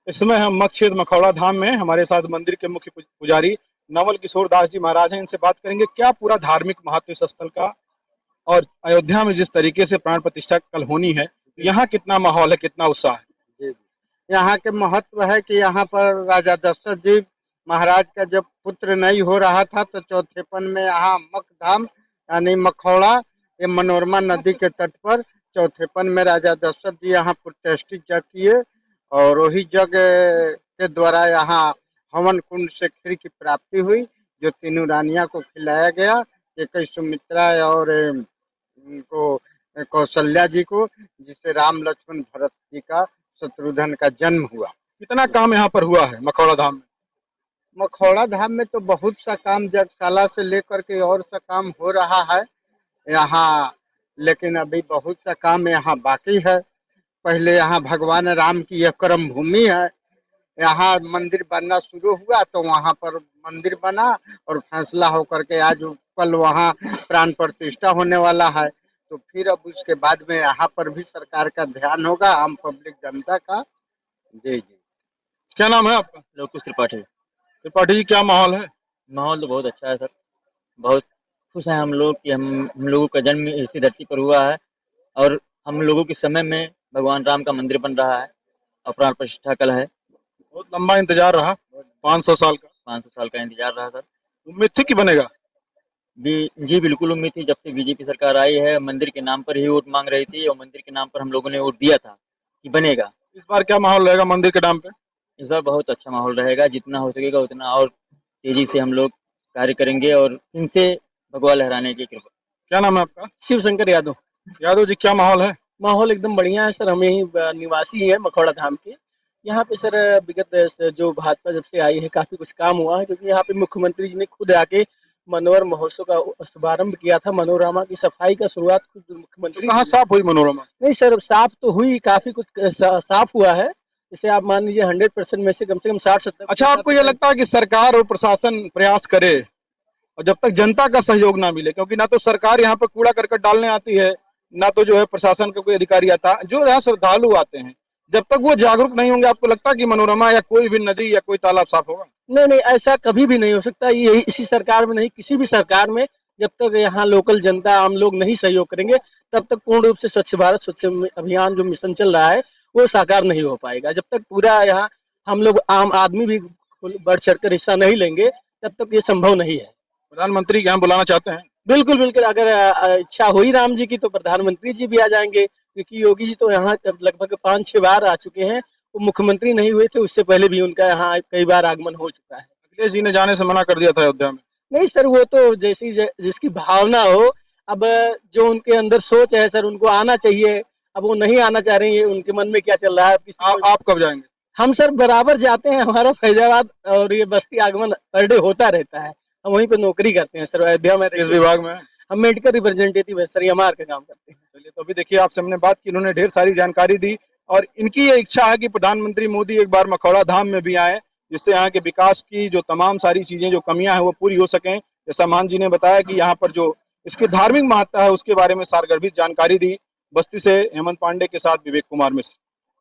इस समय हम मक्ष क्षेत्र मखौड़ा धाम में, हमारे साथ मंदिर के मुख्य पुजारी नवल किशोर दास जी महाराज हैं। इनसे बात करेंगे क्या पूरा धार्मिक महत्व इस स्थल का, और अयोध्या में जिस तरीके से प्राण प्रतिष्ठा कल होनी है, यहाँ कितना माहौल है, कितना उत्साह है। जी जी। यहाँ के महत्व है कि यहाँ पर राजा दशरथ जी महाराज का जब पुत्र नहीं हो रहा था तो चौथेपन में यहाँ मखधाम यानी मखौड़ा, ये मनोरमा नदी के तट पर चौथेपन में राजा दशरथ जी यहाँ प्रतिष्ठित जग किए और वही जग के द्वारा यहाँ हवन कुंड से खीर की प्राप्ति हुई, जो तीनों रानियां को खिलाया गया। एक सुमित्रा और उनको कौशल्या जी को, जिससे राम लक्ष्मण भरत जी का शत्रुघ्न का जन्म हुआ। कितना काम यहाँ पर हुआ है मखौड़ा धाम में। मखौड़ा धाम में तो बहुत सा काम जगशाला से लेकर के और सा काम हो रहा है यहाँ, लेकिन अभी बहुत सा काम यहाँ बाकी है। पहले यहाँ भगवान राम की यह कर्म भूमि है, यहाँ मंदिर बनना शुरू हुआ तो वहाँ पर मंदिर बना और फैसला होकर के आज कल वहाँ प्राण प्रतिष्ठा होने वाला है। तो फिर अब उसके बाद में यहाँ पर भी सरकार का ध्यान होगा, आम पब्लिक जनता का। जी जी। क्या नाम है आपका। लोकेश त्रिपाठी। त्रिपाठी जी, क्या माहौल है। माहौल तो बहुत अच्छा है सर, बहुत खुश हैं हम लोग कि हम लोगों का जन्म इसी धरती पर हुआ है और हम लोगों के समय में भगवान राम का मंदिर बन रहा है और प्राण प्रतिष्ठा कल है। बहुत लंबा इंतजार रहा, 500 साल का। 500 साल का इंतजार रहा सर। उम्मीद थी कि बनेगा। जी बिल्कुल उम्मीद थी। जब से बीजेपी सरकार आई है मंदिर के नाम पर ही वोट मांग रही थी और मंदिर के नाम पर हम लोगों ने वोट दिया था कि बनेगा। इस बार क्या माहौल रहेगा मंदिर के नाम पे। इस बार बहुत अच्छा माहौल रहेगा, जितना हो सकेगा उतना और तेजी से हम लोग कार्य करेंगे और इनसे भगवा लहराने की कृपा। क्या नाम है आपका। शिव शंकर यादव। यादव जी, क्या माहौल है। माहौल एकदम बढ़िया है सर, हम यही निवासी हैं मखौड़ा धाम के। यहाँ पे सर विगत जो भाजपा जब से आई है काफी कुछ काम हुआ है, क्योंकि यहाँ पे मुख्यमंत्री जी ने खुद आके मनोहर महोत्सव का शुभारंभ किया था। मनोरमा की सफाई का शुरुआत खुद मुख्यमंत्री। कहाँ साफ हुई मनोरमा। नहीं सर, साफ तो हुई, काफी कुछ साफ हुआ है। इसे आप मान लीजिए 100% में से कम 60-70। अच्छा, आपको यह लगता है कि सरकार और प्रशासन प्रयास करे और जब तक जनता का सहयोग ना मिले, क्योंकि ना तो सरकार यहाँ पर कूड़ा करकट डालने आती है, ना तो जो है प्रशासन का कोई अधिकारी आता, जो यहाँ श्रद्धालु आते हैं, जब तक वो जागरूक नहीं होंगे, आपको लगता है कि मनोरमा या कोई भी नदी या कोई तालाब साफ होगा। नहीं नहीं, ऐसा कभी भी नहीं हो सकता। ये इसी सरकार में नहीं, किसी भी सरकार में जब तक यहाँ लोकल जनता आम लोग नहीं सहयोग करेंगे तब तक पूर्ण रूप से स्वच्छ भारत स्वच्छ अभियान जो मिशन चल रहा है वो साकार नहीं हो पाएगा। जब तक पूरा यहाँ हम लोग आम आदमी भी बढ़ चढ़कर हिस्सा नहीं लेंगे तब तक ये संभव नहीं है। प्रधानमंत्री यहाँ बुलाना चाहते हैं। बिल्कुल बिल्कुल, अगर इच्छा हुई राम जी की तो प्रधानमंत्री जी भी आ जाएंगे, क्योंकि योगी जी तो यहाँ लगभग 5-6 बार आ चुके हैं। वो मुख्यमंत्री नहीं हुए थे उससे पहले भी उनका यहाँ कई बार आगमन हो चुका है। अखिलेश जी ने जाने से मना कर दिया था अयोध्या में। नहीं सर, वो तो जैसी जिसकी भावना हो, अब जो उनके अंदर सोच है सर उनको आना चाहिए। अब वो नहीं आना चाह रहे हैं, उनके मन में क्या चल रहा है। आप कब जाएंगे। हम सर बराबर जाते हैं, हमारा फैजाबाद और ये बस्ती आगमन पर डे होता रहता है। हम वहीं पे नौकरी करते हैं सर, अयोध्या में। किस विभाग में। हम मेडिकल रिप्रेजेंटेटिव है सर, एमआर का काम करते हैं। चलिए, तो अभी देखिए आपसे हमने बात की, इन्होंने ढेर सारी जानकारी दी और इनकी ये इच्छा है कि प्रधानमंत्री मोदी एक बार मखौड़ा धाम में भी आए, जिससे यहाँ के विकास की जो तमाम सारी चीजें जो कमियां हैं वो पूरी हो सकें। जैसा मान जी ने बताया कि यहाँ पर जो इसकी धार्मिक महत्ता है उसके बारे में सारगर्भित जानकारी दी। बस्ती से हेमंत पांडे के साथ विवेक कुमार मिश्र।